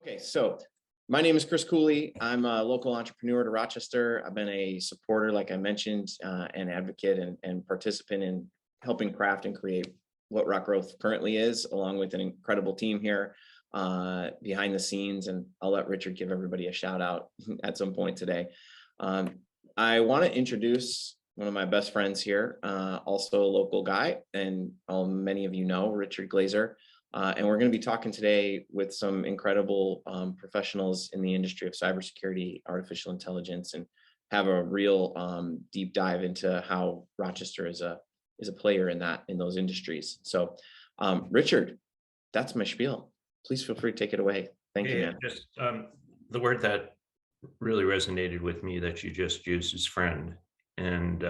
Okay, so my name is Chris Cooley. I'm a local entrepreneur to Rochester. I've been a supporter, like I mentioned, an advocate and participant in helping craft and create what RocGrowth currently is, along with an incredible team here behind the scenes. And I'll let Richard give everybody a shout out at some point today. I want to introduce one of my best friends here, also a local guy, and many of you know, Richard Glazer. And we're going to be talking today with some incredible professionals in the industry of cybersecurity, artificial intelligence, and have a real deep dive into how Rochester is a player in those industries. So, Richard, that's my spiel. Please feel free to take it away. Thank you, man. Just the word that really resonated with me that you just used is friend, and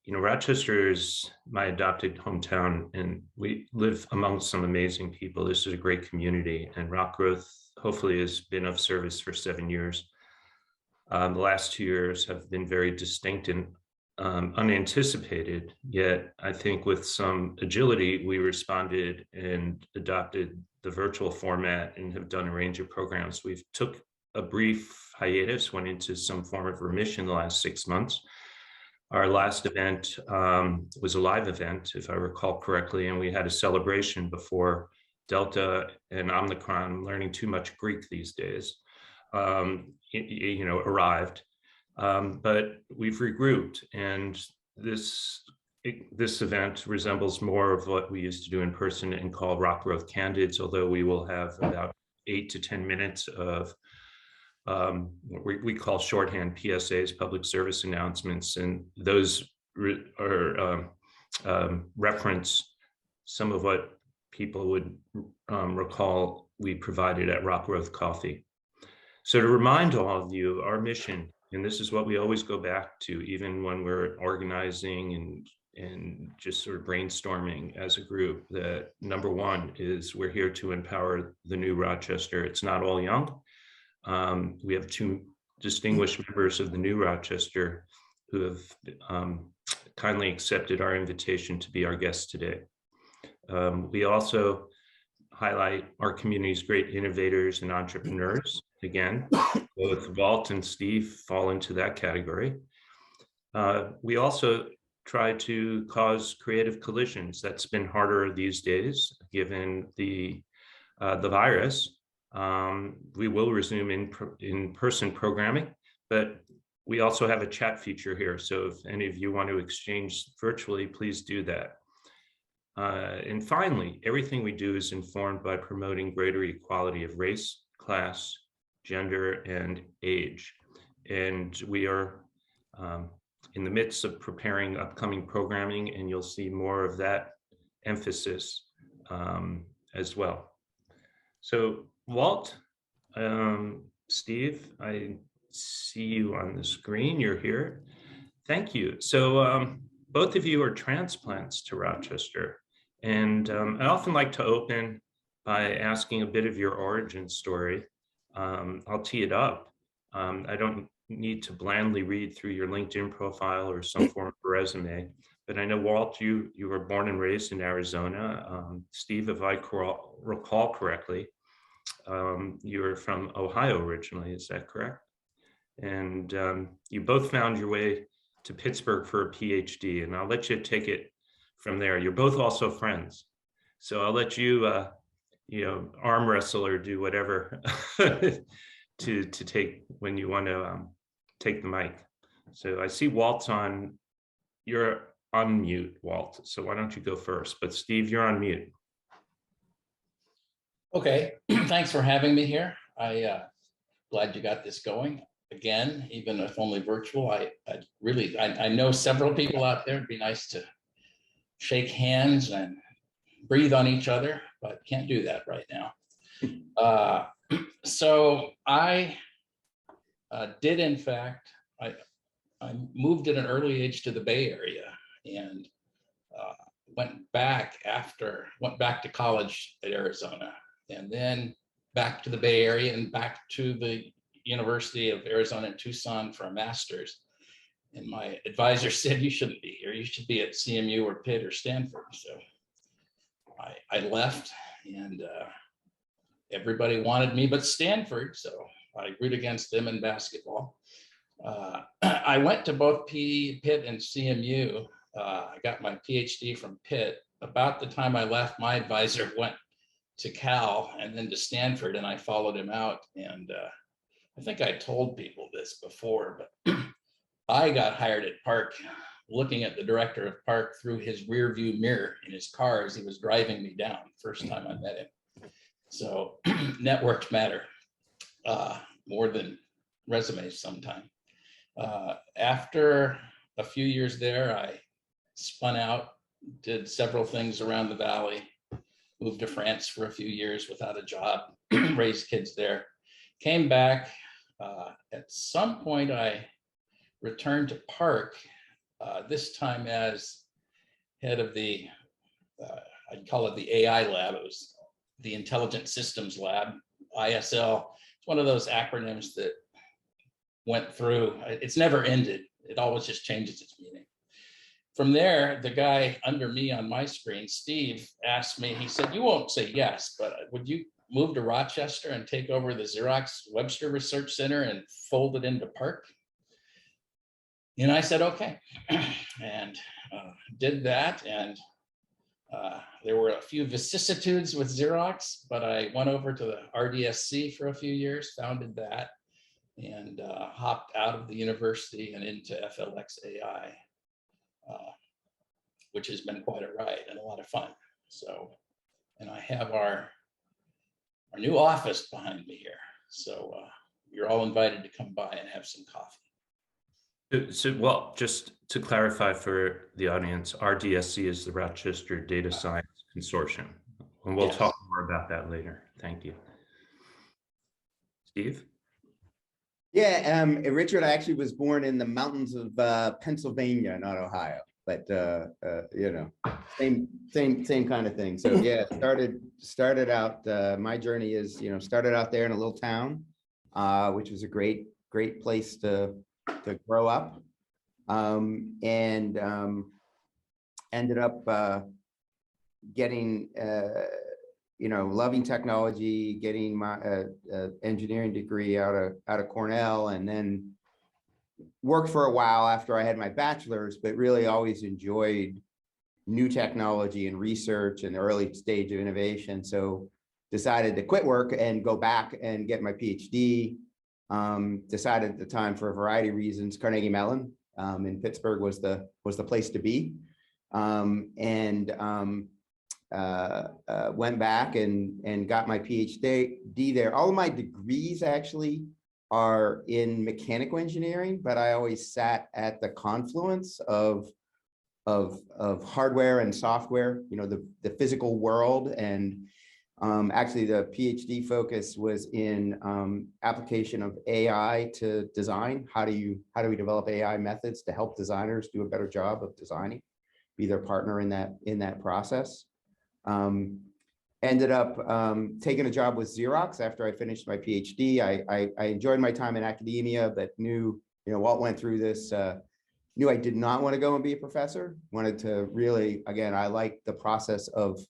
you know, Rochester is my adopted hometown, and we live among some amazing people. This is a great community, and RocGrowth hopefully has been of service for 7 years. The last 2 years have been very distinct and unanticipated, yet I think with some agility, we responded and adopted the virtual format and have done a range of programs. We've took a brief hiatus, went into some form of remission the last 6 months. Our last event was a live event, if I recall correctly, and we had a celebration before Delta and Omicron, I'm learning too much Greek these days, arrived. But we've regrouped, and this event resembles more of what we used to do in person and call RocGrowth Candids, although we will have about 8 to 10 minutes of we call shorthand PSAs, public service announcements, and those reference some of what people would recall we provided at RocGrowth Coffee. So to remind all of you, our mission, and this is what we always go back to, even when we're organizing and just sort of brainstorming as a group, that number one is we're here to empower the new Rochester. It's not all young. We have 2 distinguished members of the new Rochester who have kindly accepted our invitation to be our guests today. We also highlight our community's great innovators and entrepreneurs. Again, both Walt and Steve fall into that category. We also try to cause creative collisions. That's been harder these days, given the virus. We will resume in-person programming, but we also have a chat feature here. So if any of you want to exchange virtually, please do that. And finally, everything we do is informed by promoting greater equality of race, class, gender, and age. And we are in the midst of preparing upcoming programming, and you'll see more of that emphasis as well. So Walt, Steve, I see you on the screen. You're here. Thank you. So both of you are transplants to Rochester. And I often like to open by asking a bit of your origin story. I'll tee it up. I don't need to blandly read through your LinkedIn profile or some form of resume, but I know, Walt, you were born and raised in Arizona. Steve, if I recall correctly, you were from Ohio originally, is that correct? And you both found your way to Pittsburgh for a PhD, and I'll let you take it from there. You're both also friends, so I'll let you, arm wrestle or do whatever to take when you want to take the mic. So I see Walt's on. You're on mute, Walt. So why don't you go first? But Steve, you're on mute. Okay, thanks for having me here. Glad you got this going again, even if only virtual. I know several people out there. It'd be nice to shake hands and breathe on each other, but can't do that right now. So I did, in fact, I moved at an early age to the Bay Area and went back to college at Arizona, and then back to the Bay Area and back to the University of Arizona in Tucson for a master's. And my advisor said, you shouldn't be here. You should be at CMU or Pitt or Stanford. So I left, and everybody wanted me but Stanford, so I root against them in basketball. I went to both Pitt and CMU. I got my PhD from Pitt. About the time I left, my advisor went to Cal and then to Stanford, and I followed him out. And I think I told people this before, but I got hired at Park, looking at the director of Park through his rear view mirror in his car as he was driving me down, first time I met him. So networks matter more than resumes sometimes. After a few years there, I spun out, did several things around the valley, moved to France for a few years without a job, raised kids there, came back. At some point, I returned to Park, this time as head of the, I'd call it the AI lab. It was the Intelligent Systems Lab, ISL. It's one of those acronyms that went through, it's never ended. It always just changes its meaning. From there, the guy under me on my screen, Steve, asked me, he said, you won't say yes, but would you move to Rochester and take over the Xerox Webster Research Center and fold it into Park? And I said, okay, and did that. And there were a few vicissitudes with Xerox, but I went over to the RDSC for a few years, founded that, and hopped out of the university and into FLX AI, which has been quite a ride and a lot of fun. So, and I have our new office behind me here. So you're all invited to come by and have some coffee. So, well, just to clarify for the audience, RDSC is the Rochester Data Science Consortium, and we'll talk more about that later. Thank you. Steve? Yeah, Richard, I actually was born in the mountains of Pennsylvania, not Ohio, but you know, same kind of thing. So yeah, started out. My journey is, you know, started out there in a little town, which was a great place to grow up, and ended up getting, you know, loving technology, getting my engineering degree out of Cornell, and then worked for a while after I had my bachelor's, but really always enjoyed new technology and research and the early stage of innovation. So decided to quit work and go back and get my PhD. Decided at the time, for a variety of reasons, Carnegie Mellon in Pittsburgh was the place to be, and went back and got my PhD there. All of my degrees actually are in mechanical engineering, but I always sat at the confluence of hardware and software, you know, the physical world. And actually the PhD focus was in application of AI to design. How do we develop AI methods to help designers do a better job of designing, be their partner in that process. Ended up taking a job with Xerox after I finished my PhD. I enjoyed my time in academia, but knew, you know, Walt went through this, knew I did not want to go and be a professor. Wanted to really, again, I like the process of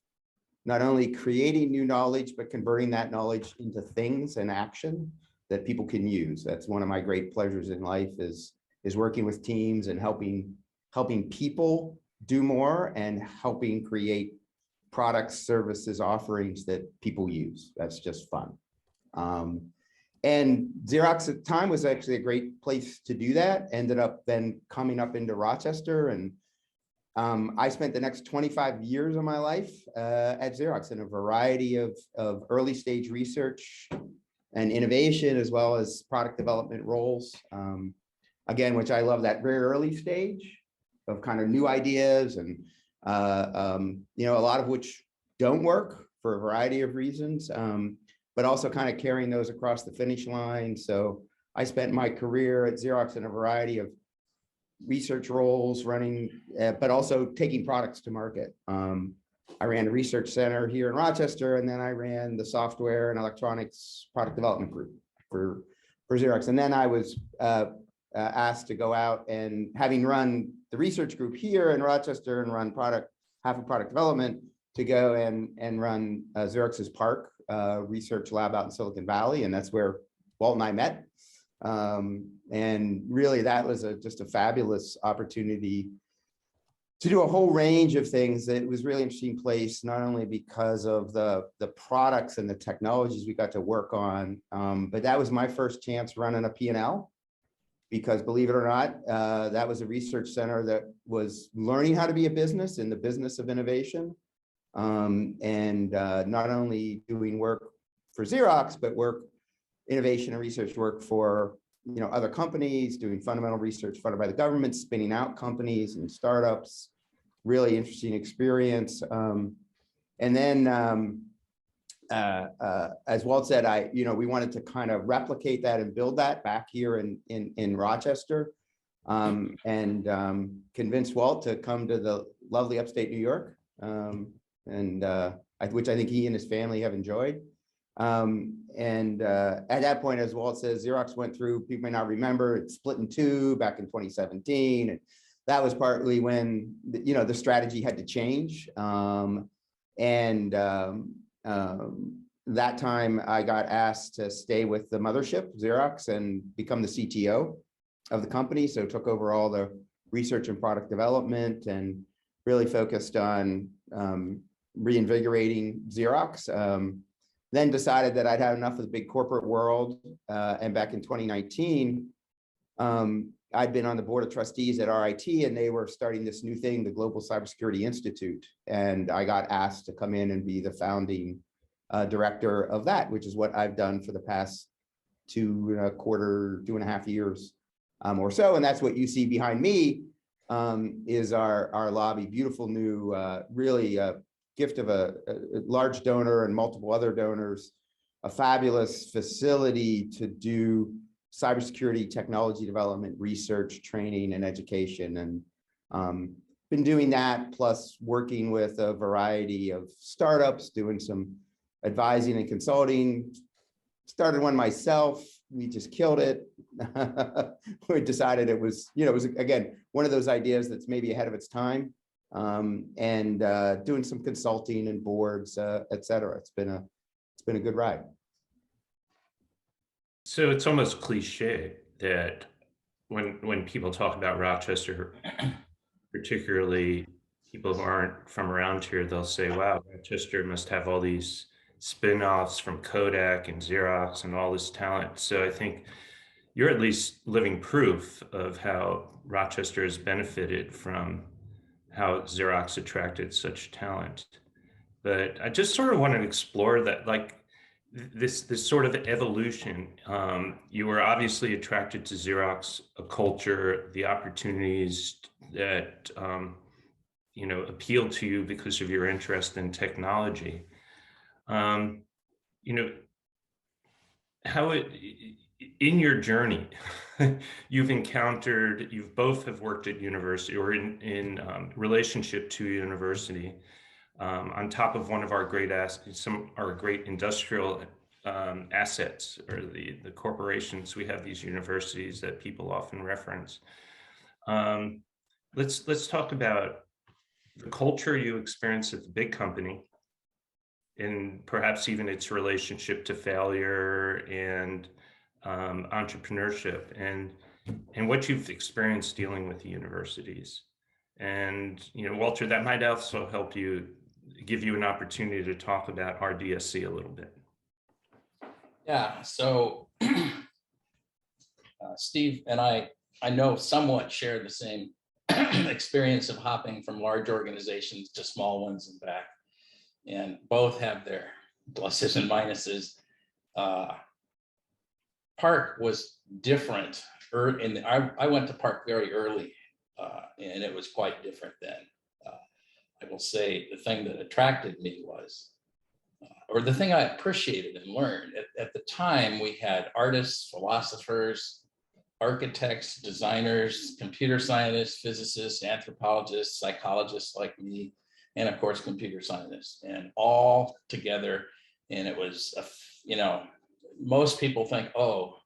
not only creating new knowledge, but converting that knowledge into things and action that people can use. That's one of my great pleasures in life, is working with teams and helping people do more and helping create products, services, offerings that people use. That's just fun. And Xerox at the time was actually a great place to do that. Ended up then coming up into Rochester, and I spent the next 25 years of my life at Xerox in a variety of early stage research and innovation, as well as product development roles. Again, which I love, that very early stage of kind of new ideas, and you know, a lot of which don't work for a variety of reasons, but also kind of carrying those across the finish line. So I spent my career at Xerox in a variety of research roles, running, but also taking products to market. I ran a research center here in Rochester, and then I ran the software and electronics product development group for Xerox. And then I was asked to go out, and having run the research group here in Rochester and run half of product development, to go and run Xerox's Park research lab out in Silicon Valley, and that's where Walt and I met. And really, that was just a fabulous opportunity to do a whole range of things. It was really interesting place, not only because of the products and the technologies we got to work on, but that was my first chance running a P&L, because believe it or not, that was a research center that was learning how to be a business in the business of innovation. And not only doing work for Xerox, but innovation and research work for other companies, doing fundamental research funded by the government, spinning out companies and startups. Really interesting experience. And then, as Walt said, we wanted to kind of replicate that and build that back here in Rochester, and convinced Walt to come to the lovely upstate New York, which I think he and his family have enjoyed. At that point, as Walt says, Xerox went through, people may not remember, it split in two back in 2017. And that was partly when, the strategy had to change. That time I got asked to stay with the mothership, Xerox, and become the CTO of the company. So took over all the research and product development and really focused on reinvigorating Xerox. Then decided that I'd had enough of the big corporate world. And back in 2019, I'd been on the board of trustees at RIT, and they were starting this new thing, the Global Cybersecurity Institute. And I got asked to come in and be the founding director of that, which is what I've done for the past 2.5 years or so. And that's what you see behind me, is our lobby, beautiful new, really gift of a large donor and multiple other donors, a fabulous facility to do cybersecurity technology development, research, training, and education. And been doing that, plus working with a variety of startups, doing some advising and consulting. Started one myself. We just killed it. We decided it was again, one of those ideas that's maybe ahead of its time. And doing some consulting and boards, et cetera. It's been a good ride. So it's almost cliche that when people talk about Rochester, particularly people who aren't from around here, they'll say, wow, Rochester must have all these spin-offs from Kodak and Xerox and all this talent. So I think you're at least living proof of how Rochester has benefited from how Xerox attracted such talent. But I just sort of want to explore that, like this sort of evolution. You were obviously attracted to Xerox, a culture, the opportunities that appealed to you because of your interest in technology. How in your journey, you've both have worked at university or in relationship to university, on top of one of our great great industrial assets, or the corporations. We have these universities that people often reference. Let's talk about the culture you experienced at the big company, and perhaps even its relationship to failure and entrepreneurship, and what you've experienced dealing with the universities. And Walter, that might also help you, give you an opportunity to talk about RDSC a little bit. Yeah, so Steve and I know somewhat share the same experience of hopping from large organizations to small ones and back, and both have their pluses and minuses. Park was different. I went to Park very early, and it was quite different then. I will say the thing that attracted me was, or the thing I appreciated and learned, at the time we had artists, philosophers, architects, designers, computer scientists, physicists, anthropologists, psychologists like me, and of course, computer scientists, and all together. And it was, most people think, oh,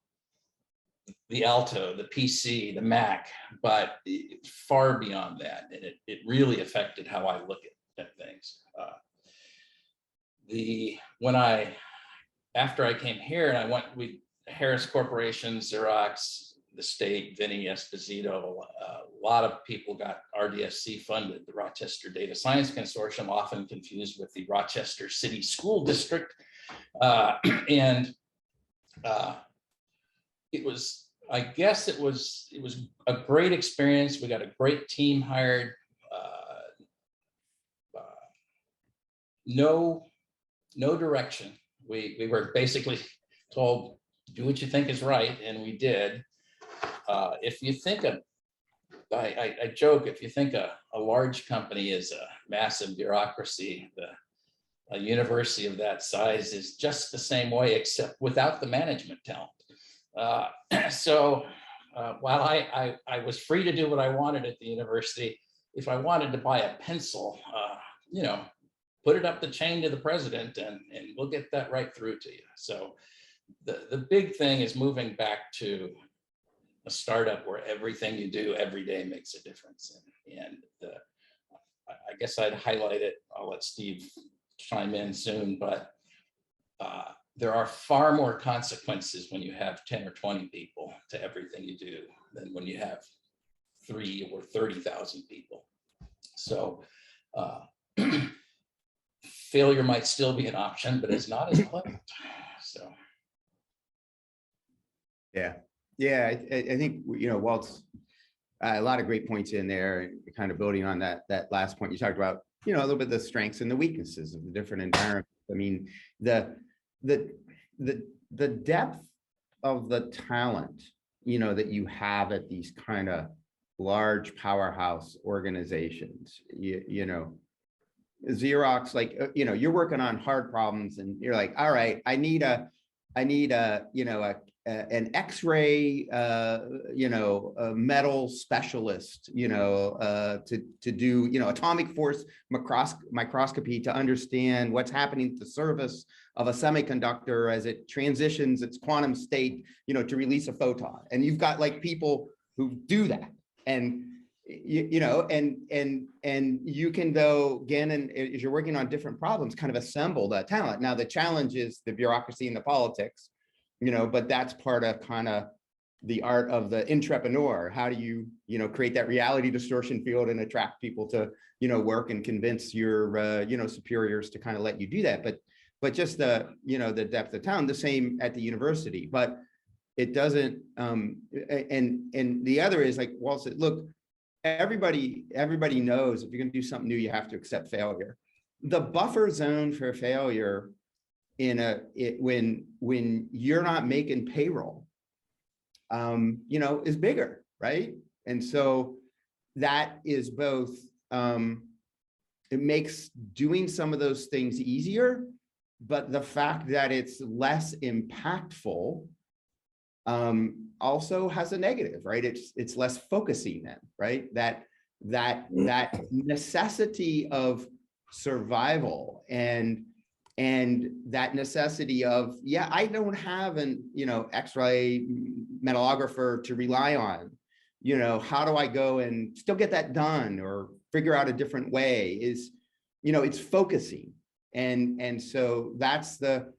the Alto, the PC, the Mac, but far beyond that. And it really affected how I look at things. When I after I came here and we Harris Corporation, Xerox, the state, Vinny Esposito, a lot of people got RDSC funded, the Rochester Data Science Consortium, often confused with the Rochester City School District. It was, I guess it was a great experience. We got a great team hired. No direction. We were basically told, do what you think is right, and we did. If you think I joke, if you think a large company is a massive bureaucracy, a university of that size is just the same way, except without the management talent. While I was free to do what I wanted at the university, if I wanted to buy a pencil, put it up the chain to the president and we'll get that right through to you. So the big thing is moving back to a startup where everything you do every day makes a difference. I guess I'd highlight it. I'll let Steve chime in soon, but there are far more consequences when you have 10 or 20 people to everything you do than when you have 3 or 30,000 people. So failure might still be an option, but it's not as pleasant. So. Yeah. I think, Walt's a lot of great points in there, kind of building on that last point you talked about, a little bit of the strengths and the weaknesses of the different environments. I mean, the depth of the talent, that you have at these kind of large powerhouse organizations, Xerox, like, you're working on hard problems and you're like, all right, I need an X-ray, a metal specialist, to do, atomic force microscopy to understand what's happening to the surface of a semiconductor as it transitions its quantum state, to release a photon. And you've got like people who do that. And and you can go again, and as you're working on different problems, kind of assemble that talent. Now the challenge is the bureaucracy and the politics, but that's part of kind of the art of the entrepreneur. How do you, create that reality distortion field and attract people to, work and convince your, superiors to kind of let you do that. But just the, the depth of talent, the same at the university, but it doesn't, and the other is like Walt said, look, everybody knows if you're going to do something new, you have to accept failure. The buffer zone for failure when you're not making payroll, is bigger, right? And so that is both, it makes doing some of those things easier, but the fact that it's less impactful also has a negative, right? It's less focusing then, right? That necessity of survival and that necessity of, I don't have an, X-ray metallographer to rely on, how do I go and still get that done or figure out a different way is, it's focusing. And so that's the,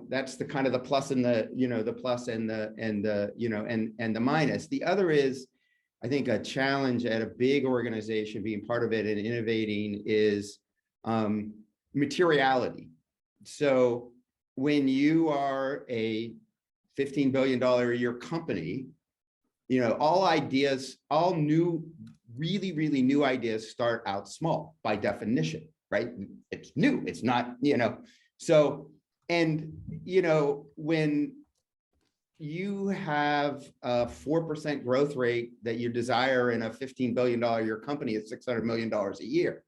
that's the kind of the plus and the, the plus and the, and the minus. The other is, I think, a challenge at a big organization being part of it and innovating is materiality. So when you are a $15 billion a year company, all ideas, all new, really, really new ideas start out small by definition, right? It's new, it's not, so, and, when you have a 4% growth rate that you desire in a $15 billion a year company at $600 million a year.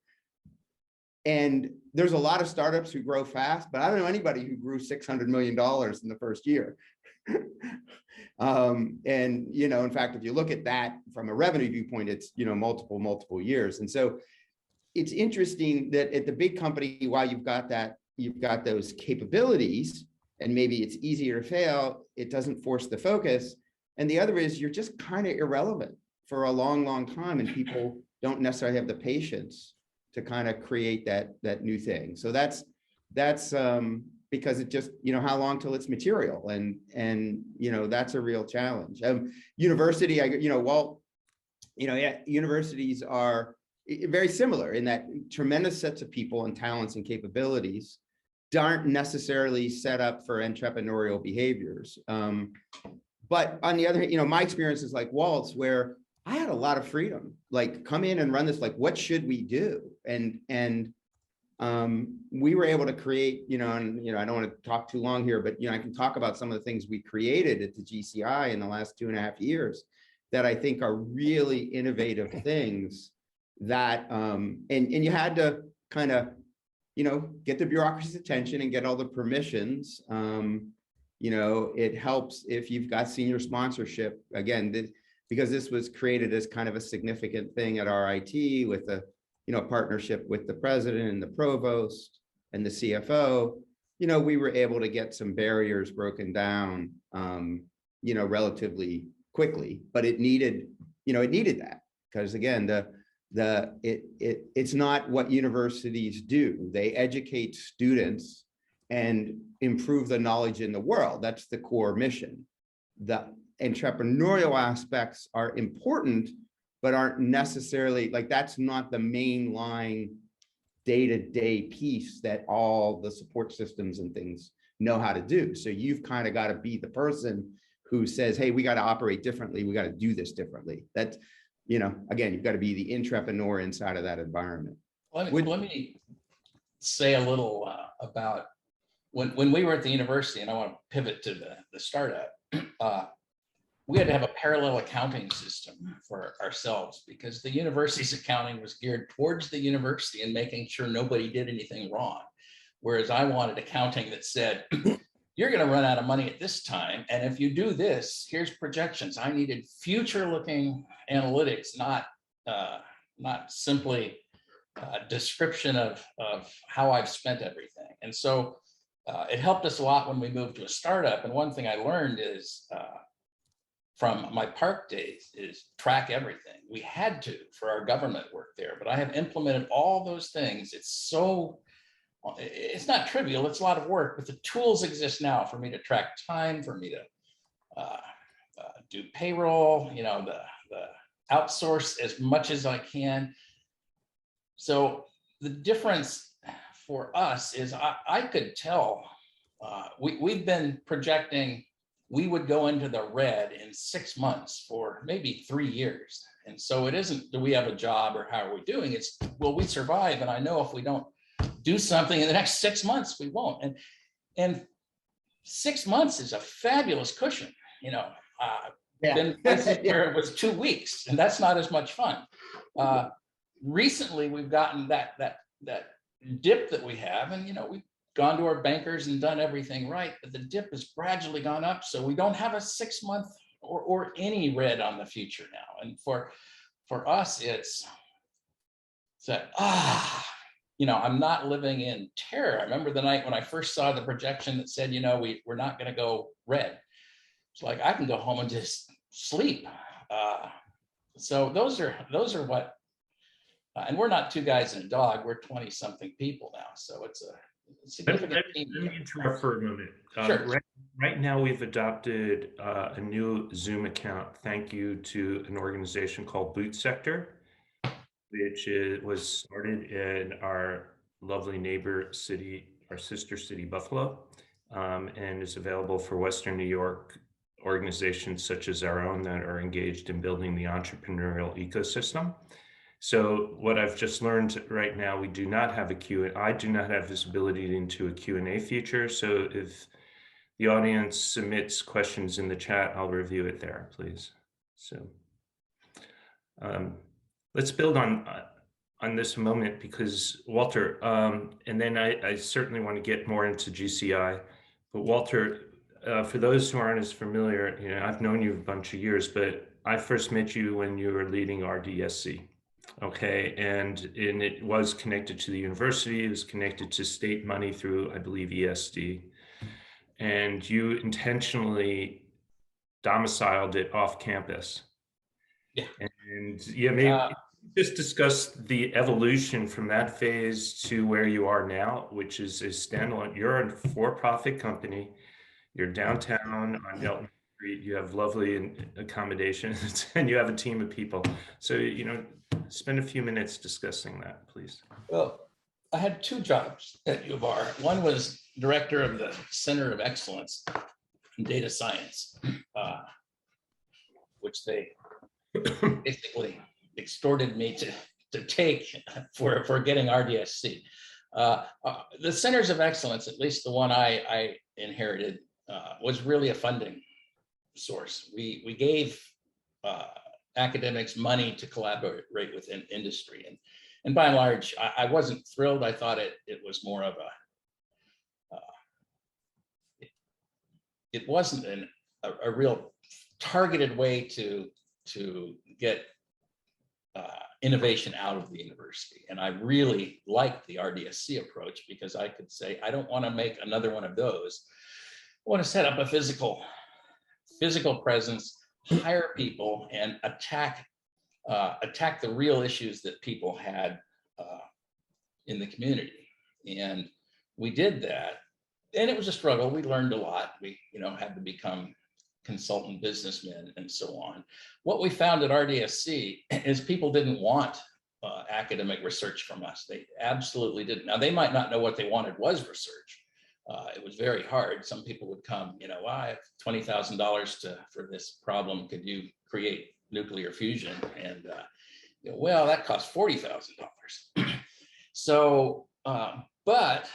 And there's a lot of startups who grow fast, but I don't know anybody who grew $600 million in the first year. And, in fact, if you look at that from a revenue viewpoint, it's, multiple years. And so it's interesting that at the big company, while you've got those capabilities and maybe it's easier to fail, it doesn't force the focus. And the other is you're just kind of irrelevant for a long, long time. And people don't necessarily have the patience to kind of create that new thing. So that's because it just, how long till it's material, and that's a real challenge. University, Walt, yeah, universities are very similar in that tremendous sets of people and talents and capabilities aren't necessarily set up for entrepreneurial behaviors. But on the other hand, my experience is like Walt's, where I had a lot of freedom, like come in and run this, like, what should we do? And we were able to create, and, I don't want to talk too long here, but, I can talk about some of the things we created at the GCI in the last 2.5 years that I think are really innovative things that, and you had to kind of, get the bureaucracy's attention and get all the permissions. It helps if you've got senior sponsorship, again, because this was created as kind of a significant thing at RIT with a, partnership with the president and the provost and the CFO, we were able to get some barriers broken down, relatively quickly, but it needed that, because again, it's not what universities do. They educate students and improve the knowledge in the world. That's the core mission. The entrepreneurial aspects are important, but aren't necessarily, like, that's not the mainline day-to-day piece that all the support systems and things know how to do. So you've kind of got to be the person who says, hey, we got to operate differently. We got to do this differently. That's, again, you've got to be the entrepreneur inside of that environment. Let me say a little about when we were at the university, and I want to pivot to the startup. We had to have a parallel accounting system for ourselves because the university's accounting was geared towards the university and making sure nobody did anything wrong. Whereas I wanted accounting that said, you're going to run out of money at this time, and if you do this, here's projections. I needed future-looking analytics, not simply a description of how I've spent everything. And so it helped us a lot when we moved to a startup. And one thing I learned is from my park days is track everything. We had to for our government work there, but I have implemented all those things. It's not trivial, it's a lot of work, but the tools exist now for me to track time, for me to do payroll, the outsource as much as I can. So the difference for us is I could tell, we've been projecting we would go into the red in 6 months for maybe 3 years. And so it isn't, do we have a job or how are we doing? It's, will we survive? And I know if we don't do something in the next 6 months, we won't. And 6 months is a fabulous cushion. Been places where it was 2 weeks, and that's not as much fun. Recently, we've gotten that dip that we have, and we've gone to our bankers and done everything right, but the dip has gradually gone up, so we don't have a 6 month or any red on the future now. And for us, it's that I'm not living in terror. I remember the night when I first saw the projection that said, we're not going to go red. It's like I can go home and just sleep. So those are what, and we're not 2 guys and a dog. We're 20-something people now, so it's a significant team. Let me interrupt for a moment. Sure. Right now, we've adopted a new Zoom account. Thank you to an organization called Boot Sector, which was started in our lovely neighbor city, our sister city, Buffalo, and is available for Western New York organizations such as our own that are engaged in building the entrepreneurial ecosystem. So what I've just learned right now, we do not have I do not have visibility into a Q&A feature. So if the audience submits questions in the chat, I'll review it there, please. So let's build on this moment because Walter, and then I certainly want to get more into GCI, but Walter, for those who aren't as familiar, I've known you a bunch of years, but I first met you when you were leading RDSC. Okay, and it was connected to the university, it was connected to state money through, I believe, ESD. And you intentionally domiciled it off campus. Yeah. And yeah, maybe Just discuss the evolution from that phase to where you are now, which is a standalone. You're a for-profit company. You're downtown on Hilton Street. You have lovely accommodations, and you have a team of people. So, spend a few minutes discussing that, please. Well, I had two jobs at U of R. One was director of the Center of Excellence in Data Science, which they basically extorted me to take for getting RDSC. The Centers of Excellence, at least the one I inherited, was really a funding source. We gave academics money to collaborate with industry, and by and large, I wasn't thrilled. I thought it was more of it wasn't a real targeted way to get innovation out of the university. And I really liked the RDSC approach because I could say, I don't want to make another one of those. I want to set up a physical presence, hire people, and attack the real issues that people had in the community. And we did that. And it was a struggle. We learned a lot. We had to become consultant businessmen and so on. What we found at RDSC is people didn't want academic research from us. They absolutely didn't. Now, they might not know what they wanted was research. It was very hard. Some people would come, well, I have $20,000 for this problem. Could you create nuclear fusion? And well, that costs $40,000. So, but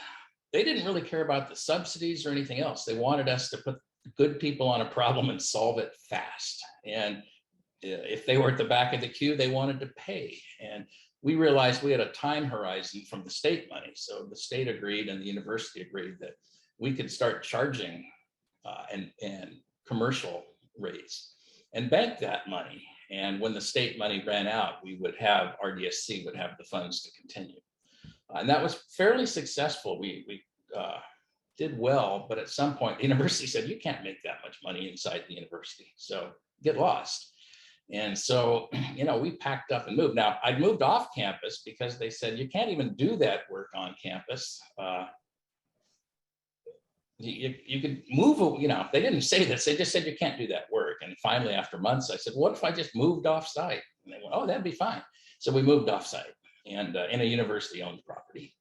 they didn't really care about the subsidies or anything else. They wanted us to put good people on a problem and solve it fast. And if they were at the back of the queue, they wanted to pay. And we realized we had a time horizon from the state money. So the state agreed and the university agreed that we could start charging and commercial rates and bank that money. And when the state money ran out, RDSC would have the funds to continue. And that was fairly successful. We did well, but at some point the university said, you can't make that much money inside the university, so get lost. And so, we packed up and moved. Now, I'd moved off campus because they said, you can't even do that work on campus. You could move, they didn't say this, they just said you can't do that work. And finally, after months, I said, what if I just moved off site? And they went, oh, that'd be fine. So we moved off site and in a university owned property.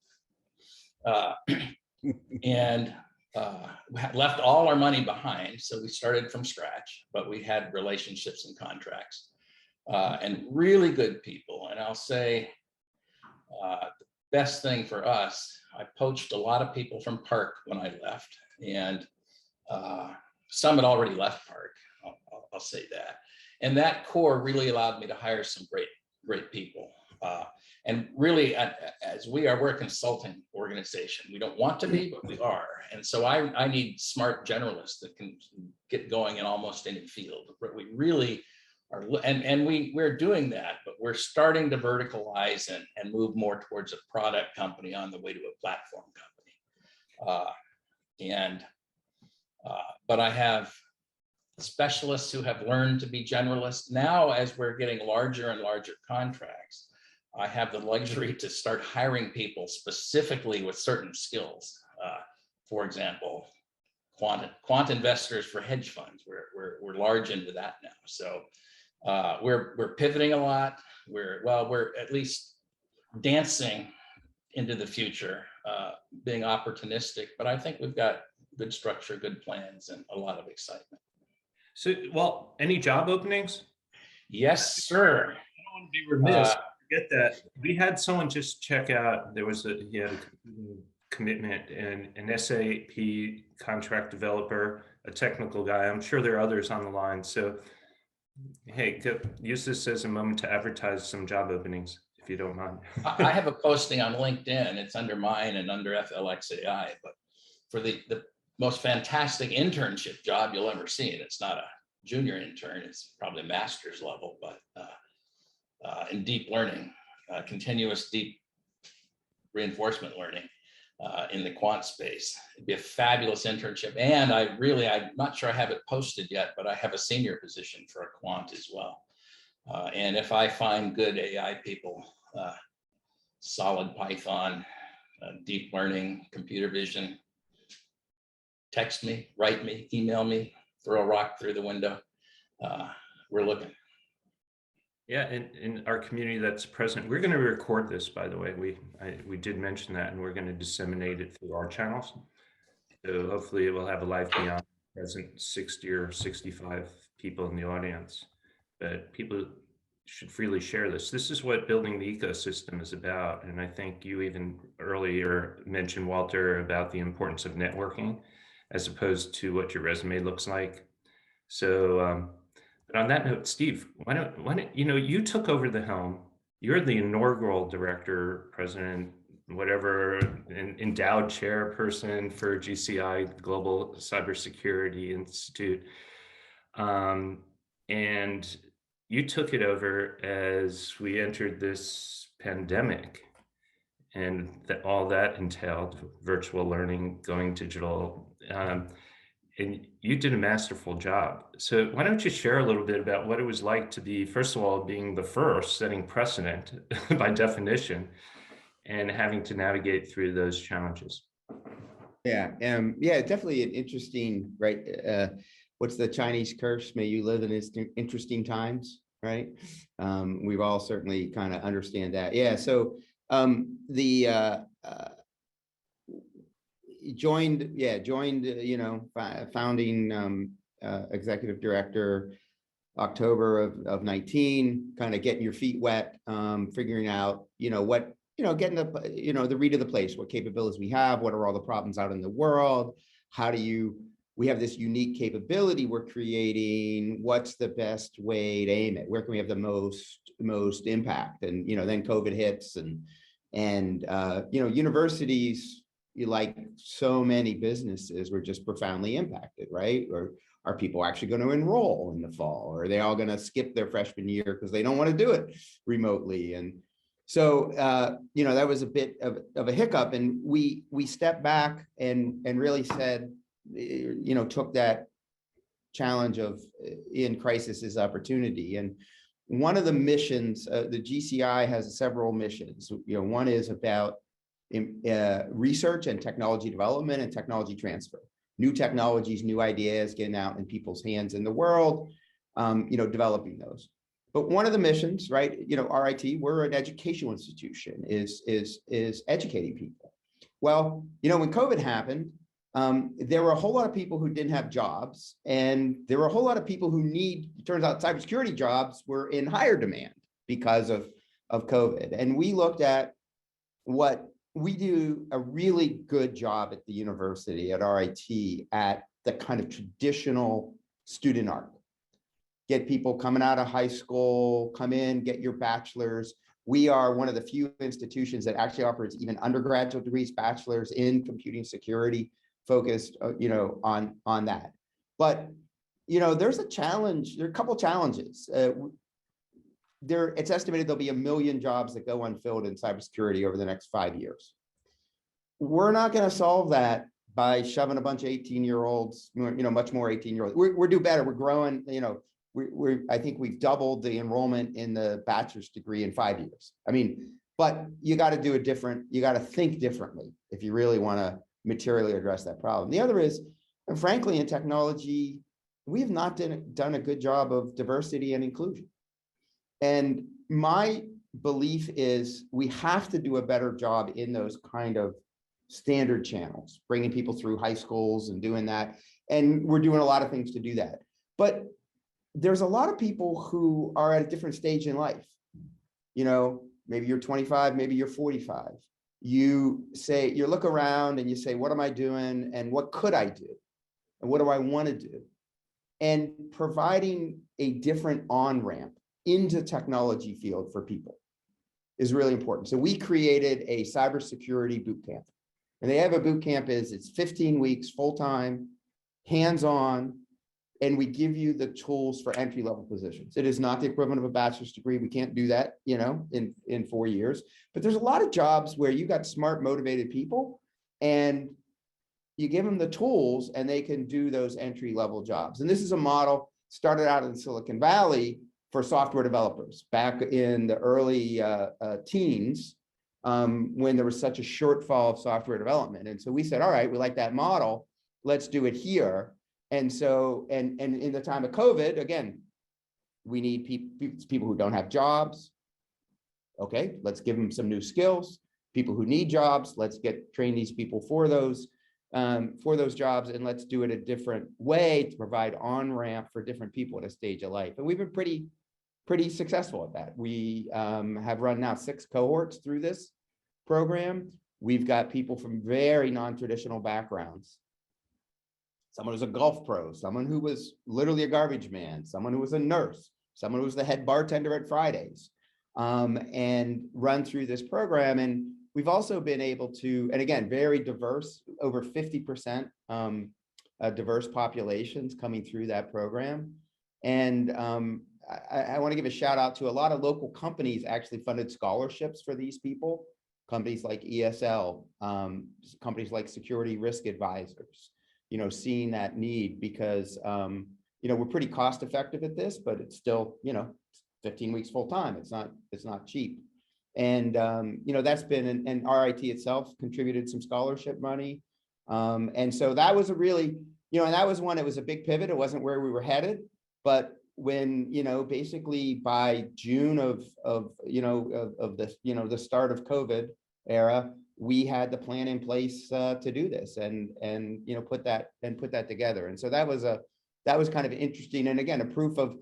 And left all our money behind. So we started from scratch, but we had relationships and contracts and really good people. And I'll say the best thing for us, I poached a lot of people from Park when I left, and some had already left Park, I'll say that. And that core really allowed me to hire some great people. And really, as we're a consulting organization. We don't want to be, but we are. And so I need smart generalists that can get going in almost any field. But we really are, and we're doing that, but we're starting to verticalize and move more towards a product company on the way to a platform company. But I have specialists who have learned to be generalists. Now, as we're getting larger and larger contracts, I have the luxury to start hiring people specifically with certain skills. For example, quant investors for hedge funds. We're large into that now. So we're pivoting a lot. We're at least dancing into the future, being opportunistic. But I think we've got good structure, good plans, and a lot of excitement. So, well, any job openings? Yes, sir. I don't want to be remiss. Get that. We had someone just check out. He had a commitment, and an SAP contract developer, a technical guy. I'm sure there are others on the line. So, hey, use this as a moment to advertise some job openings, if you don't mind. I have a posting on LinkedIn. It's under mine and under FLXAI, but for the most fantastic internship job you'll ever see, and it's not a junior intern, it's probably master's level, but in deep learning, continuous deep reinforcement learning in the quant space. It'd be a fabulous internship. And I'm not sure I have it posted yet, but I have a senior position for a quant as well. And if I find good AI people, solid Python, deep learning, computer vision, text me, write me, email me, throw a rock through the window. We're looking. Yeah, in our community that's present, we're going to record this, by the way. We did mention that, and we're going to disseminate it through our channels. So hopefully it will have a life beyond present 60 or 65 people in the audience. But people should freely share this. This is what building the ecosystem is about. And I think you even earlier mentioned, Walter, about the importance of networking as opposed to what your resume looks like. So, but on that note, Steve, why don't you took over the helm. You're the inaugural director, president, whatever, endowed chairperson for GCI, Global Cybersecurity Institute. And you took it over as we entered this pandemic, and all that entailed virtual learning, going digital. And you did a masterful job. So why don't you share a little bit about what it was like to be, first of all, being the first, setting precedent by definition, and having to navigate through those challenges. Yeah, definitely an interesting, right? What's the Chinese curse? May you live in interesting times, right? We've all certainly kind of understand that. Yeah, so joined, founding executive director October of 19, kind of getting your feet wet, figuring out, getting the read of the place, what capabilities we have, what are all the problems out in the world, we have this unique capability we're creating, what's the best way to aim it, where can we have the most impact? And then COVID hits, and universities, like so many businesses, were just profoundly impacted, right? Or are people actually going to enroll in the fall? Or are they all going to skip their freshman year because they don't want to do it remotely? And so, that was a bit of a hiccup, and we stepped back and really said, took that challenge of in crisis is opportunity. And one of the missions, the GCI has several missions. One is about research and technology development and technology transfer, new technologies, new ideas, getting out in people's hands in the world, developing those. But one of the missions, right, RIT, we're an educational institution, is educating people. Well, when COVID happened, there were a whole lot of people who didn't have jobs, and there were a whole lot of people who it turns out cybersecurity jobs were in higher demand because of COVID. And we looked at what we do a really good job at the university, at RIT, at the kind of traditional student arc. Get people coming out of high school, come in, get your bachelor's. We are one of the few institutions that actually offers even undergraduate degrees, bachelor's in computing security, focused, on that. But, there's a challenge. There are a couple of challenges. It's estimated there'll be 1 million jobs that go unfilled in cybersecurity over the next 5 years. We're not going to solve that by shoving a bunch of 18-year-olds, much more 18-year-olds. We're do better. We're growing, I think we've doubled the enrollment in the bachelor's degree in 5 years. But you got to you got to think differently if you really want to materially address that problem. The other is, and frankly, in technology, we have not done a good job of diversity and inclusion. And my belief is we have to do a better job in those kind of standard channels, bringing people through high schools and doing that. And we're doing a lot of things to do that. But there's a lot of people who are at a different stage in life. Maybe you're 25, maybe you're 45. You look around and you say, what am I doing? And what could I do? And what do I want to do? And providing a different on-ramp into technology field for people is really important. So we created a cybersecurity boot camp. And they have a boot camp it's 15 weeks, full-time, hands-on, and we give you the tools for entry-level positions. It is not the equivalent of a bachelor's degree. We can't do that, in 4 years. But there's a lot of jobs where you got smart, motivated people, and you give them the tools and they can do those entry-level jobs. And this is a model started out in Silicon Valley, for software developers back in the early teens, when there was such a shortfall of software development. And so we said, all right, we like that model, let's do it here. And so, and in the time of COVID, again, we need people who don't have jobs. Okay, let's give them some new skills. People who need jobs, let's train these people for those jobs, and let's do it a different way to provide on-ramp for different people at a stage of life. And we've been pretty successful at that. We have run now 6 cohorts through this program. We've got people from very non-traditional backgrounds. Someone who's a golf pro, someone who was literally a garbage man, someone who was a nurse, someone who was the head bartender at Fridays, and run through this program. And we've also been able to, and again, very diverse, over 50% diverse populations coming through that program. And I want to give a shout out to a lot of local companies actually funded scholarships for these people. Companies like ESL, companies like Security Risk Advisors, seeing that need, because, we're pretty cost effective at this, but it's still, 15 weeks full time. It's not cheap. And, that's been, and RIT itself contributed some scholarship money. And so that was a really, and that was one, it was a big pivot. It wasn't where we were headed, but when, basically by June of the start of COVID era, we had the plan in place to do this and put that together. And so that was kind of interesting. And again, a proof of,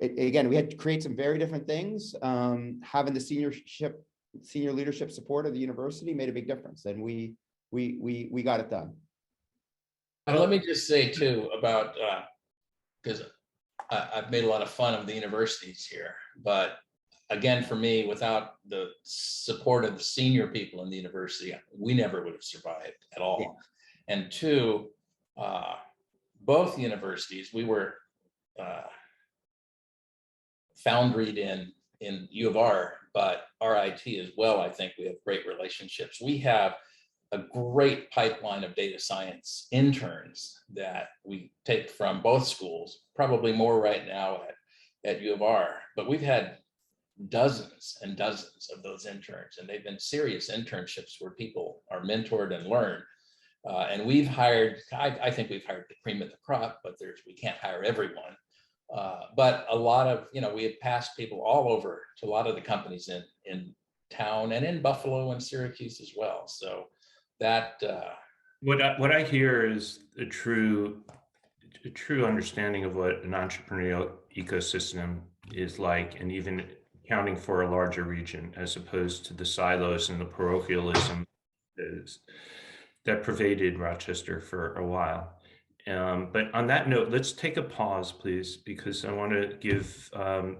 again, we had to create some very different things. Having the senior leadership support of the university made a big difference, and we got it done. And let me just say too about, because I've made a lot of fun of the universities here, but again, for me, without the support of the senior people in the university, we never would have survived at all. Yeah. And 2, both universities, we were foundried in U of R, but RIT as well. I think we have great relationships. We have a great pipeline of data science interns that we take from both schools, probably more right now at U of R, but we've had dozens and dozens of those interns, and they've been serious internships where people are mentored and learn. And we've hired, I think we've hired the cream of the crop, but we can't hire everyone. But a lot of, we had passed people all over to a lot of the companies in town and in Buffalo and Syracuse as well. So that what I hear is a true understanding of what an entrepreneurial ecosystem is like, and even accounting for a larger region as opposed to the silos and the parochialism that pervaded Rochester for a while. But on that note, let's take a pause, please, because I want to give 5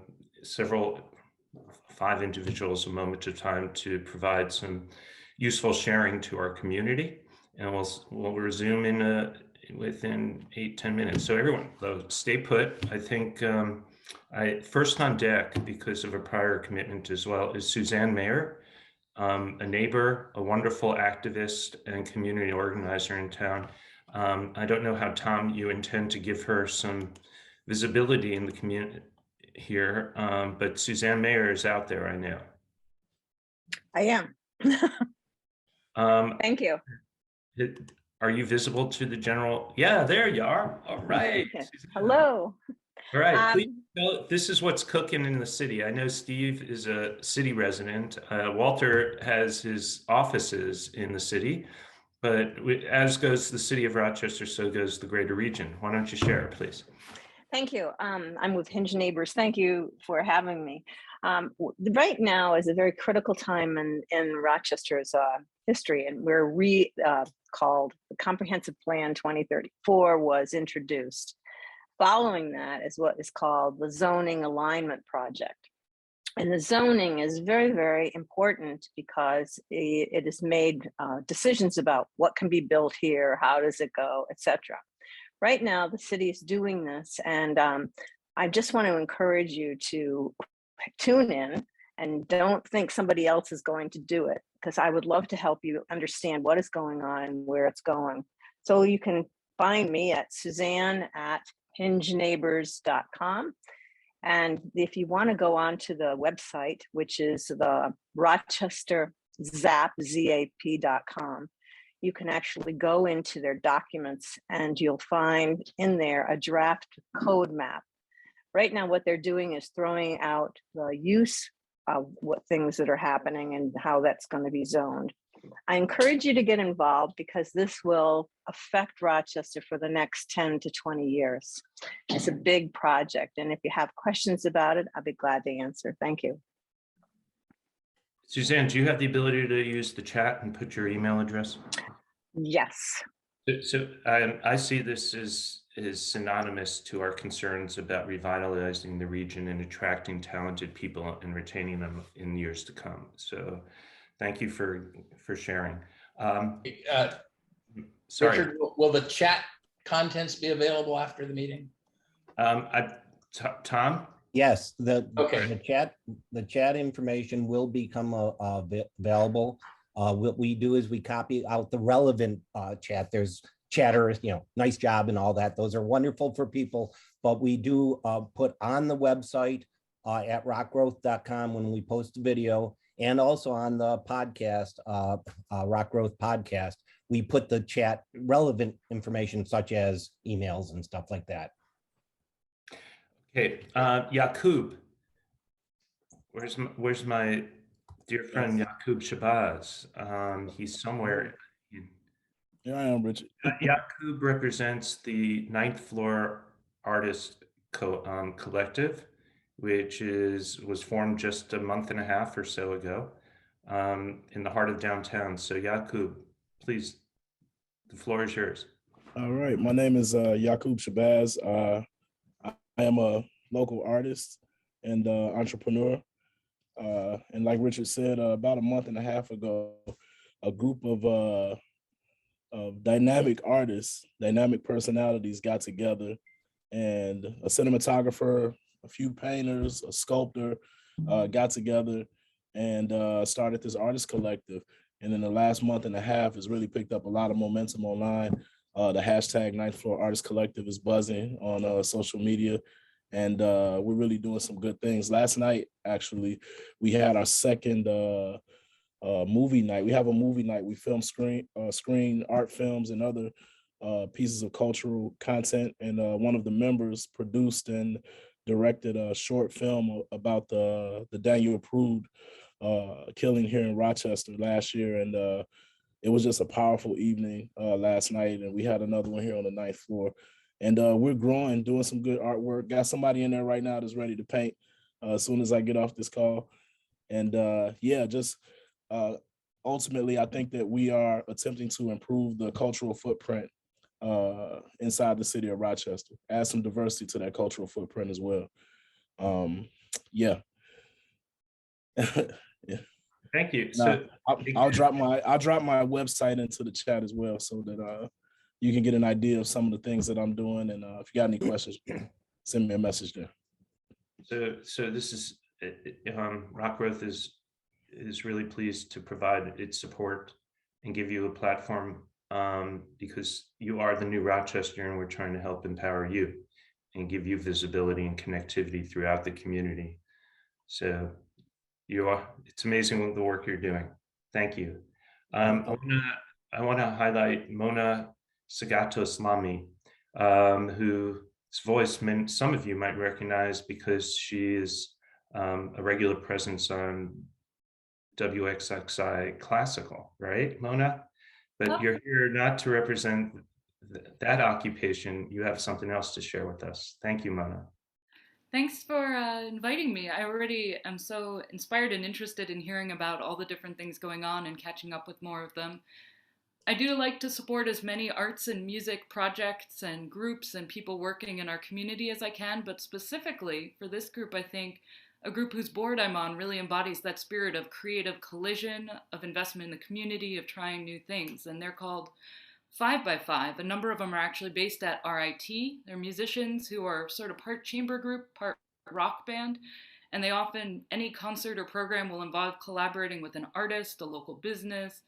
individuals a moment of time to provide some useful sharing to our community, and we'll resume within 8-10 minutes. So everyone, stay put. I think first on deck, because of a prior commitment as well, is Suzanne Mayer, a neighbor, a wonderful activist and community organizer in town. I don't know how, Tom, you intend to give her some visibility in the community here, but Suzanne Mayer is out there, I know. I am. Thank you. Are you visible to the general? Yeah, there you are. All right. Okay. Hello. All right. Please tell, this is what's cooking in the city. I know Steve is a city resident. Walter has his offices in the city, but as goes the city of Rochester, so goes the greater region. Why don't you share, please? Thank you. I'm with Hinge Neighbors. Thank you for having me. Right now is a very critical time in Rochester's history, and we're called the Comprehensive Plan 2034 was introduced. Following that is what is called the Zoning Alignment Project. And the zoning is very, very important because it has made decisions about what can be built here, how does it go, etc. Right now, the city is doing this, and I just want to encourage you to tune in and don't think somebody else is going to do it, because I would love to help you understand what is going on and where it's going. So you can find me at Suzanne@hingeneighbors.com. And if you want to go on to the website, which is the Rochester zap.com, you can actually go into their documents and you'll find in there a draft code map. Right now, what they're doing is throwing out the use of what things that are happening and how that's going to be zoned. I encourage you to get involved because this will affect Rochester for the next 10 to 20 years. It's a big project. And if you have questions about it, I'll be glad to answer. Thank you. Suzanne, do you have the ability to use the chat and put your email address? Yes. So I see this as synonymous to our concerns about revitalizing the region and attracting talented people and retaining them in years to come. So thank you for sharing. Sorry. Richard, will the chat contents be available after the meeting? Tom? Yes, Okay. the chat information will become available. What we do is we copy out the relevant chat. There's chatter, nice job and all that. Those are wonderful for people, but we do put on the website at RocGrowth.com when we post a video, and also on the podcast, RocGrowth podcast, we put the chat relevant information such as emails and stuff like that. Okay, Yaqub, where's my dear friend Yaqub Shabazz? He's somewhere. Here I am, Richard. Yaqub represents the 9th Floor Artist Collective, which was formed just a month and a half or so ago in the heart of downtown. So Yaqub, please, the floor is yours. All right, my name is Yaqub Shabazz. I am a local artist and entrepreneur. And like Richard said, about a month and a half ago, a group of dynamic artists, dynamic personalities got together, and a cinematographer, a few painters, a sculptor got together and started this artist collective. And in the last month and a half, has really picked up a lot of momentum online. The hashtag 9th Floor Artist Collective is buzzing on social media, and we're really doing some good things. Last night, actually, we had our second movie night. We have a movie night. We film screen art films and other pieces of cultural content. And one of the members produced and directed a short film about the Daniel Prude killing here in Rochester last year. And it was just a powerful evening last night. And we had another one here on the 9th floor. And we're growing, doing some good artwork. Got somebody in there right now that's ready to paint as soon as I get off this call. And yeah, just ultimately, I think that we are attempting to improve the cultural footprint inside the city of Rochester, add some diversity to that cultural footprint as well. Yeah. Yeah. Thank you. Now, So I'll drop my website into the chat as well, so that you can get an idea of some of the things that I'm doing. And if you got any questions, send me a message there. So this is RocGrowth is really pleased to provide its support and give you a platform because you are the new Rochester, and we're trying to help empower you and give you visibility and connectivity throughout the community. So it's amazing the work you're doing. Thank you. I want to highlight Mona Sagato-Slami, whose voice some of you might recognize because she is a regular presence on WXXI Classical, right, Mona? But you're here not to represent that occupation. You have something else to share with us. Thank you, Mona. Thanks for inviting me. I already am so inspired and interested in hearing about all the different things going on and catching up with more of them. I do like to support as many arts and music projects and groups and people working in our community as I can, but specifically for this group, I think a group whose board I'm on really embodies that spirit of creative collision, of investment in the community, of trying new things. And they're called 5x5. A number of them are actually based at RIT. They're musicians who are sort of part chamber group, part rock band. And they often, any concert or program will involve collaborating with an artist, a local business,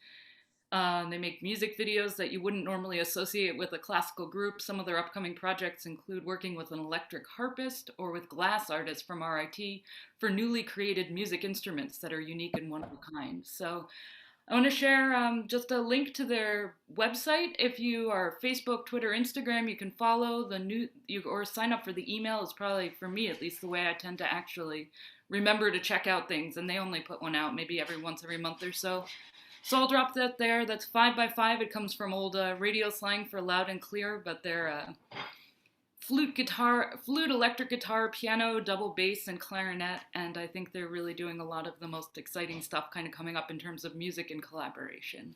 They make music videos that you wouldn't normally associate with a classical group. Some of their upcoming projects include working with an electric harpist or with glass artists from RIT for newly created music instruments that are unique and one of a kind. So I want to share just a link to their website. If you are Facebook, Twitter, Instagram, you can follow or sign up for the email. Is probably, for me at least, the way I tend to actually remember to check out things. And they only put one out maybe every month or so. So I'll drop that there. That's 5x5. It comes from old radio slang for loud and clear, but they're flute, electric guitar, piano, double bass, and clarinet. And I think they're really doing a lot of the most exciting stuff kind of coming up in terms of music and collaboration.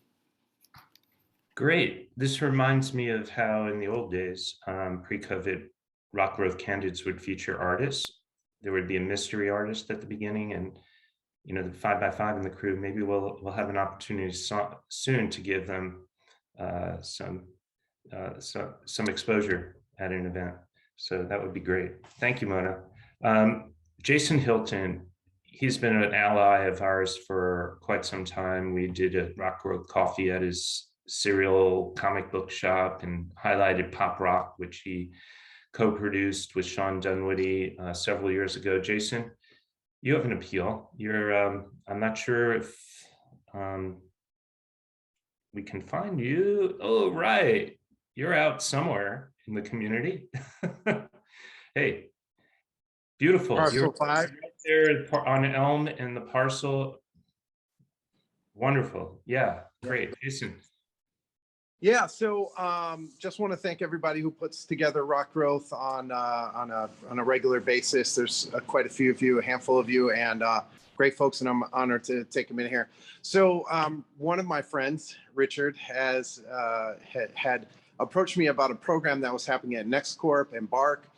Great. This reminds me of how in the old days, pre-COVID, RocGrowth Candids would feature artists. There would be a mystery artist at the beginning, and the 5x5 and the crew, maybe we'll have an opportunity soon to give them some exposure at an event. So that would be great. Thank you, Mona. Jason Hilton, he's been an ally of ours for quite some time. We did a RocGrowth coffee at his serial comic book shop and highlighted pop rock, which he co-produced with Sean Dunwoody several years ago. Jason, you have an appeal. You're, I'm not sure if we can find you. Oh, right. You're out somewhere in the community. Hey, beautiful. Parcel You're 5. right there on Elm and the parcel. Wonderful. Yeah, great. Jason. Yeah, so just want to thank everybody who puts together RocGrowth on a regular basis. There's quite a few of you, a handful of you, and great folks, and I'm honored to take a minute here. So one of my friends, Richard, has had approached me about a program that was happening at NextCorp and Embark,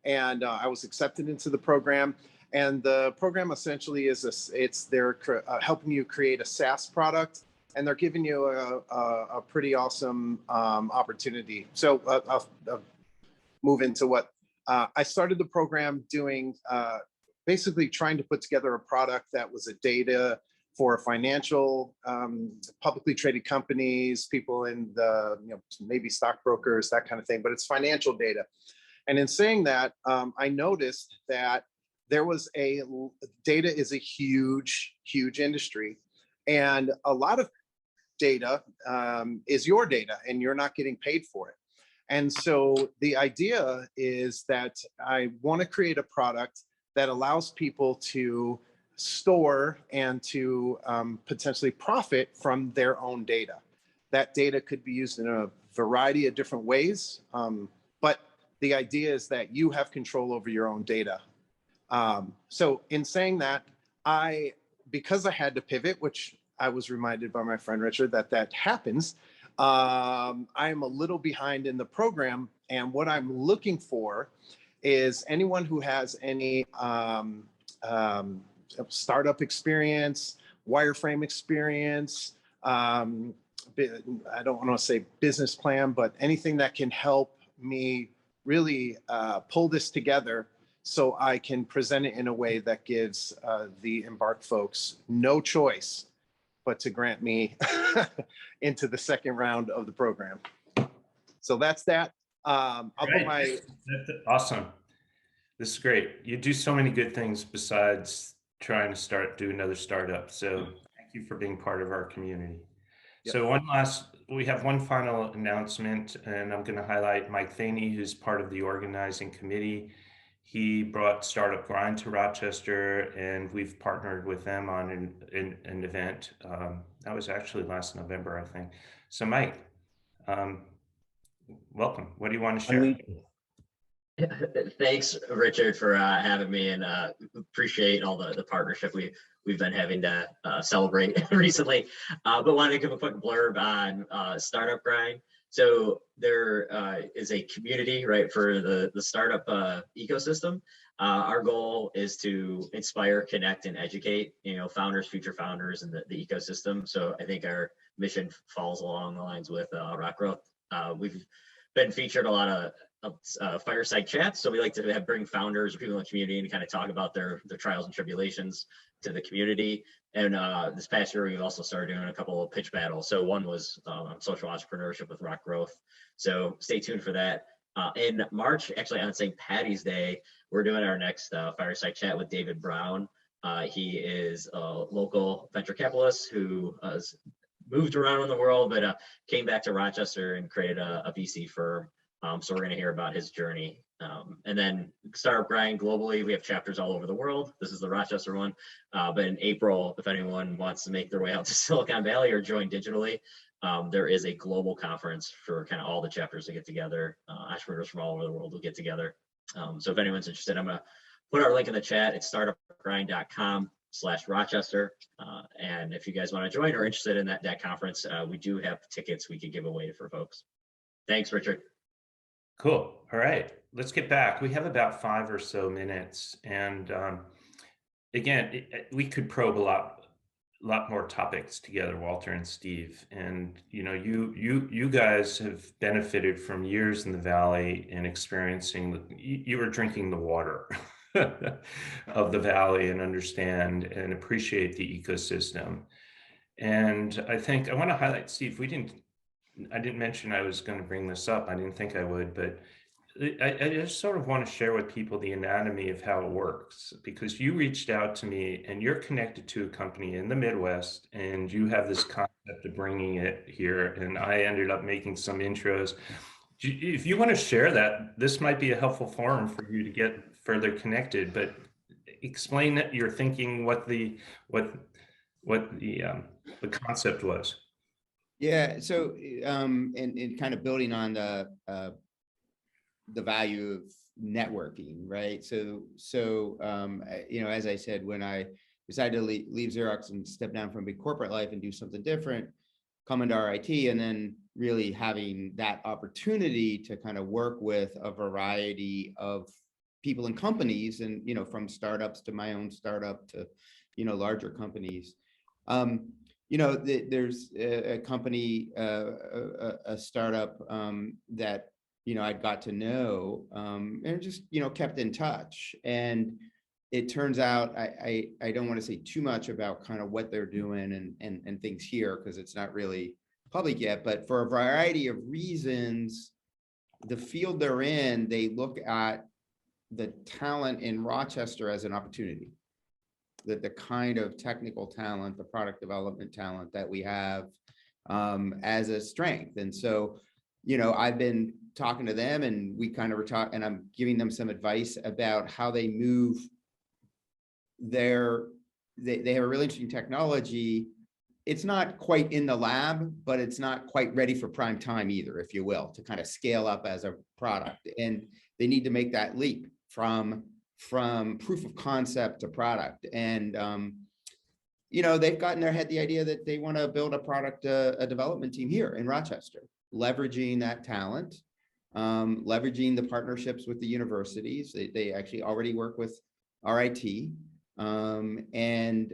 and I was accepted into the program. And the program essentially is they're helping you create a SaaS product. And they're giving you a pretty awesome opportunity. So I'll move into what I started the program doing, basically trying to put together a product that was a data for financial, publicly traded companies, people in the, maybe stockbrokers, that kind of thing, but it's financial data. And in saying that, I noticed that data is a huge, huge industry. And a lot of data is your data and you're not getting paid for it. And so the idea is that I want to create a product that allows people to store and to potentially profit from their own data. That data could be used in a variety of different ways, but the idea is that you have control over your own data. So in saying that, because I had to pivot, which I was reminded by my friend Richard that happens. I am a little behind in the program, and what I'm looking for is anyone who has any startup experience, wireframe experience. I don't want to say business plan, but anything that can help me really pull this together so I can present it in a way that gives the Embark folks no choice but to grant me into the second round of the program. So that's that. I'll put my... That's awesome. This is great. You do so many good things besides trying to do another startup. So thank you for being part of our community. Yep. So we have one final announcement, and I'm going to highlight Mike Thaney, who's part of the organizing committee. He brought Startup Grind to Rochester, and we've partnered with them on an event. That was actually last November, I think. So Mike, welcome. What do you want to share? Thanks, Richard, for having me, and appreciate all the partnership we've been having to celebrate recently. But wanted to give a quick blurb on Startup Grind. So there is a community, right, for the startup ecosystem. Our goal is to inspire, connect, and educate, founders, future founders, and the ecosystem. So I think our mission falls along the lines with RocGrowth. We've been featured a lot of fireside chats. So we like to bring founders or people in the community and kind of talk about their trials and tribulations to the community. And this past year, we've also started doing a couple of pitch battles. So one was social entrepreneurship with RocGrowth. So stay tuned for that. In March, actually on St. Patty's Day, we're doing our next fireside chat with David Brown. He is a local venture capitalist who has moved around in the world, but came back to Rochester and created a VC firm. So we're going to hear about his journey. And then Startup Grind globally, we have chapters all over the world. This is the Rochester one. But in April, if anyone wants to make their way out to Silicon Valley or join digitally, there is a global conference for kind of all the chapters to get together. Entrepreneurs from all over the world will get together. So if anyone's interested, I'm going to put our link in the chat. It's startupgrind.com/Rochester. And if you guys want to join or interested in that conference, we do have tickets we could give away for folks. Thanks, Richard. Cool. All right, let's get back. We have about 5 or so minutes. And again, we could probe a lot more topics together, Walter and Steve. And you guys have benefited from years in the Valley and experiencing, you were drinking the water of the Valley and understand and appreciate the ecosystem. And I think I want to highlight, Steve, I didn't mention I was going to bring this up. I didn't think I would, but I just sort of want to share with people the anatomy of how it works, because you reached out to me and you're connected to a company in the Midwest and you have this concept of bringing it here. And I ended up making some intros. If you want to share that, this might be a helpful forum for you to get further connected, but explain that you're thinking what the concept was. Yeah. So, and kind of building on the value of networking, right? So, as I said, when I decided to leave Xerox and step down from big corporate life and do something different, come into RIT, and then really having that opportunity to kind of work with a variety of people and companies, and, from startups to my own startup to, larger companies. There's a company, a startup that, I'd got to know and just, kept in touch. And it turns out I don't want to say too much about kind of what they're doing and things here, because it's not really public yet, but for a variety of reasons, the field they're in, they look at the talent in Rochester as an opportunity. That the kind of technical talent, the product development talent that we have as a strength. And so, I've been talking to them, and we kind of were talking, and I'm giving them some advice about how they move they have a really interesting technology. It's not quite in the lab, but it's not quite ready for prime time either, if you will, to kind of scale up as a product. And they need to make that leap from proof of concept to product. And, they've got in their head the idea that they want to build a development team here in Rochester, leveraging that talent, leveraging the partnerships with the universities. They actually already work with RIT, and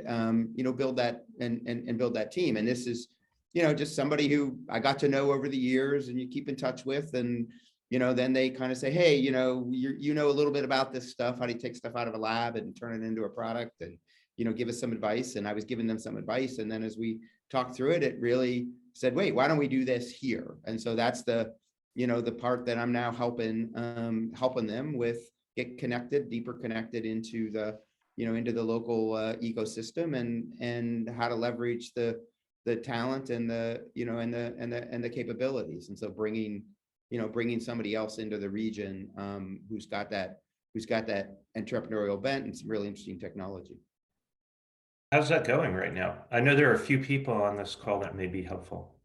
build that and build that team. And this is, just somebody who I got to know over the years and you keep in touch with, and then they kind of say, hey, you know a little bit about this stuff. How do you take stuff out of a lab and turn it into a product, and, give us some advice. And I was giving them some advice. And then as we talked through it, it really said, wait, why don't we do this here? And so that's the part that I'm now helping them with, get connected, deeper connected into the local ecosystem, and how to leverage the talent and the capabilities. And so bringing somebody else into the region who's got that entrepreneurial bent and some really interesting technology. How's that going right now? I know there are a few people on this call that may be helpful.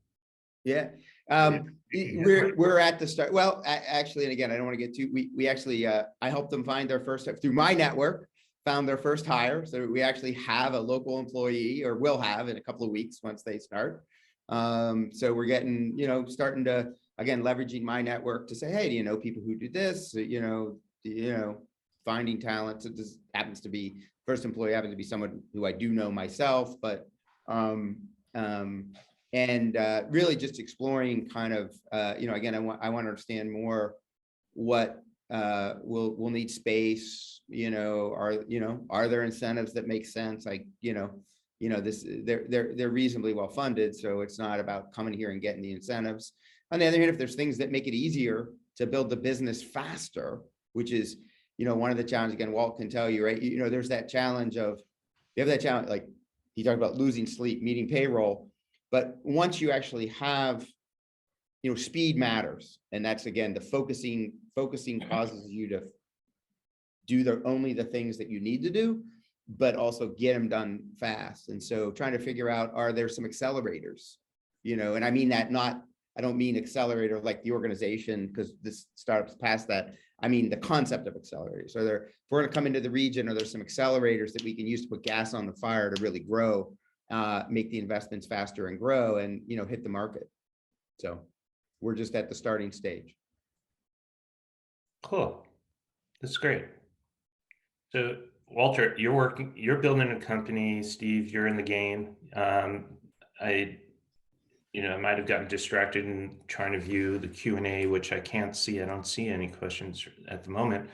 Yeah, we're at the start. Well, actually, and again, I don't want to get too. We actually I helped them find their first, through my network, found their first hire. So we actually have a local employee, or will have in a couple of weeks once they start. So we're getting, starting to, again, leveraging my network to say, hey, do you know people who do this? Finding talent. So this happens to be, first employee happens to be someone who I do know myself, but really just exploring kind of, again, I want to understand more what we'll need space, are there incentives that make sense? Like, they're reasonably well funded, so it's not about coming here and getting the incentives. On the other hand, if there's things that make it easier to build the business faster, which is, one of the challenges, again, Walt can tell you, right? There's that challenge of, you have that challenge, like he talked about losing sleep, meeting payroll. But once you actually have, speed matters. And that's, again, the focusing causes you to do only the things that you need to do, but also get them done fast. And so trying to figure out, are there some accelerators, and I mean that I don't mean accelerator like the organization, because this startup's past that. I mean the concept of accelerators. If we're going to come into the region, are there some accelerators that we can use to put gas on the fire to really grow, make the investments faster and grow, and hit the market? So we're just at the starting stage. Cool. That's great. So Walter, you're building a company. Steve, you're in the game. I might have gotten distracted in trying to view the Q&A, which I can't see. I don't see any questions at the moment.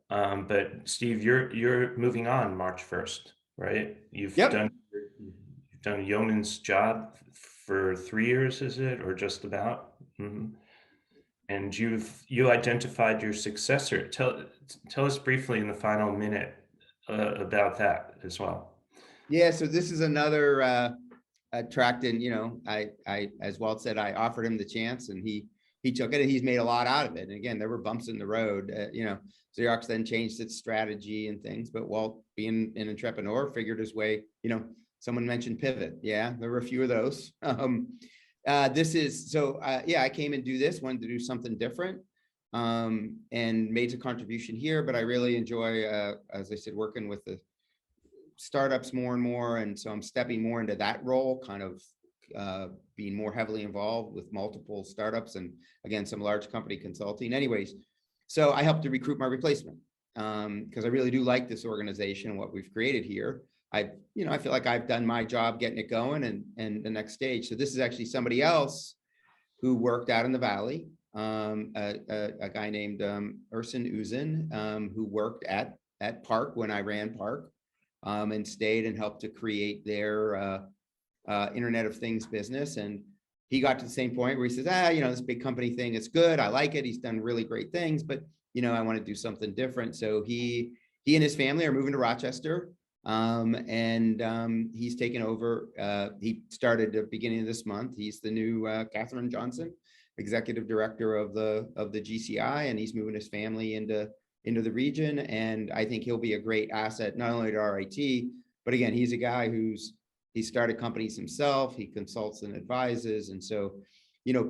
But Steve, you're moving on March 1st, right? You've done a yeoman's job for 3 years, is it, or just about? Mm-hmm. And you identified your successor. Tell us briefly in the final minute about that as well. Yeah, so this is another track, and I as Walt said, I offered him the chance, and he took it, and he's made a lot out of it. And again, there were bumps in the road. Xerox then changed its strategy and things, but Walt, being an entrepreneur, figured his way. Someone mentioned pivot. Yeah, there were a few of those. I came and wanted to do something different, and made a contribution here. But I really enjoy, as I said, working with the startups more and more, and so I'm stepping more into that role, kind of being more heavily involved with multiple startups and, again, some large company consulting. Anyways, so I helped to recruit my replacement, because I really do like this organization and what we've created here. I feel like I've done my job getting it going, and the next stage. So this is actually somebody else who worked out in the Valley, a guy named Ersin Uzun, who worked at Park when I ran Park, and stayed and helped to create their Internet of Things business. And he got to the same point where he says, this big company thing is good. I like it. He's done really great things, but I want to do something different. So he and his family are moving to Rochester. And he's taken over. He started at the beginning of this month. He's the new Catherine Johnson, executive director of the GCI, and he's moving his family into the region. And I think he'll be a great asset, not only to RIT, but again, he's a guy he started companies himself. He consults and advises. And so,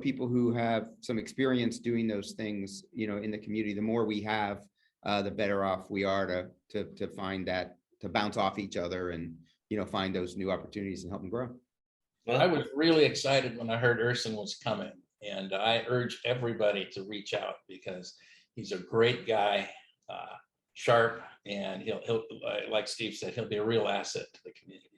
people who have some experience doing those things, in the community, the more we have, the better off we are to find that, to bounce off each other and, find those new opportunities and help them grow. Well, I was really excited when I heard Ersin was coming, and I urge everybody to reach out, because he's a great guy, sharp, and he'll like Steve said, he'll be a real asset to the community.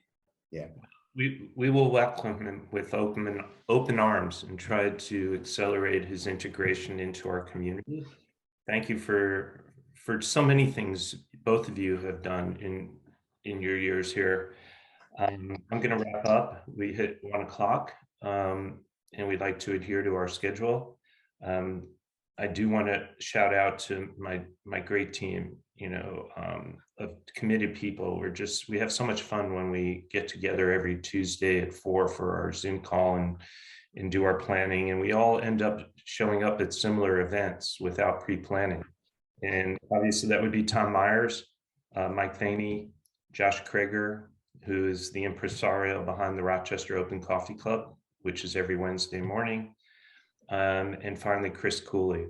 Yeah, we will welcome him with open arms and try to accelerate his integration into our community. Thank you for so many things both of you have done in your years here. I'm going to wrap up. We hit 1 o'clock, and we'd like to adhere to our schedule. I do want to shout out to my great team, of committed people. We have so much fun when we get together every Tuesday at 4 for our Zoom call and do our planning. And we all end up showing up at similar events without pre-planning. And obviously that would be Tom Myers, Mike Thaney, Josh Krager, who is the impresario behind the Rochester Open Coffee Club, which is every Wednesday morning. And finally, Chris Cooley.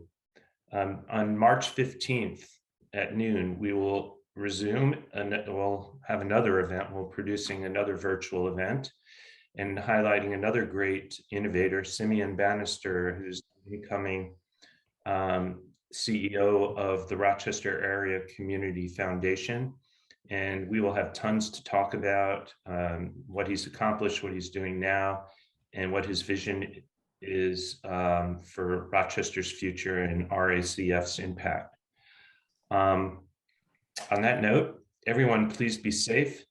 On March 15th at noon, we will resume and we'll have another event. We're producing another virtual event and highlighting another great innovator, Simeon Bannister, who's becoming CEO of the Rochester Area Community Foundation. And we will have tons to talk about, what he's accomplished, what he's doing now, and what his vision is for Rochester's future and RACF's impact. On that note, everyone, please be safe.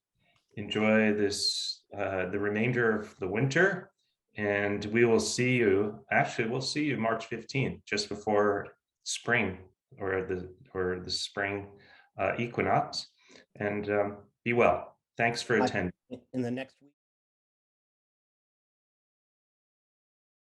Enjoy this, the remainder of the winter, and we will see you, actually, we'll see you March 15th, just before spring or the spring equinox, and be well. Thanks for attending. In the next week.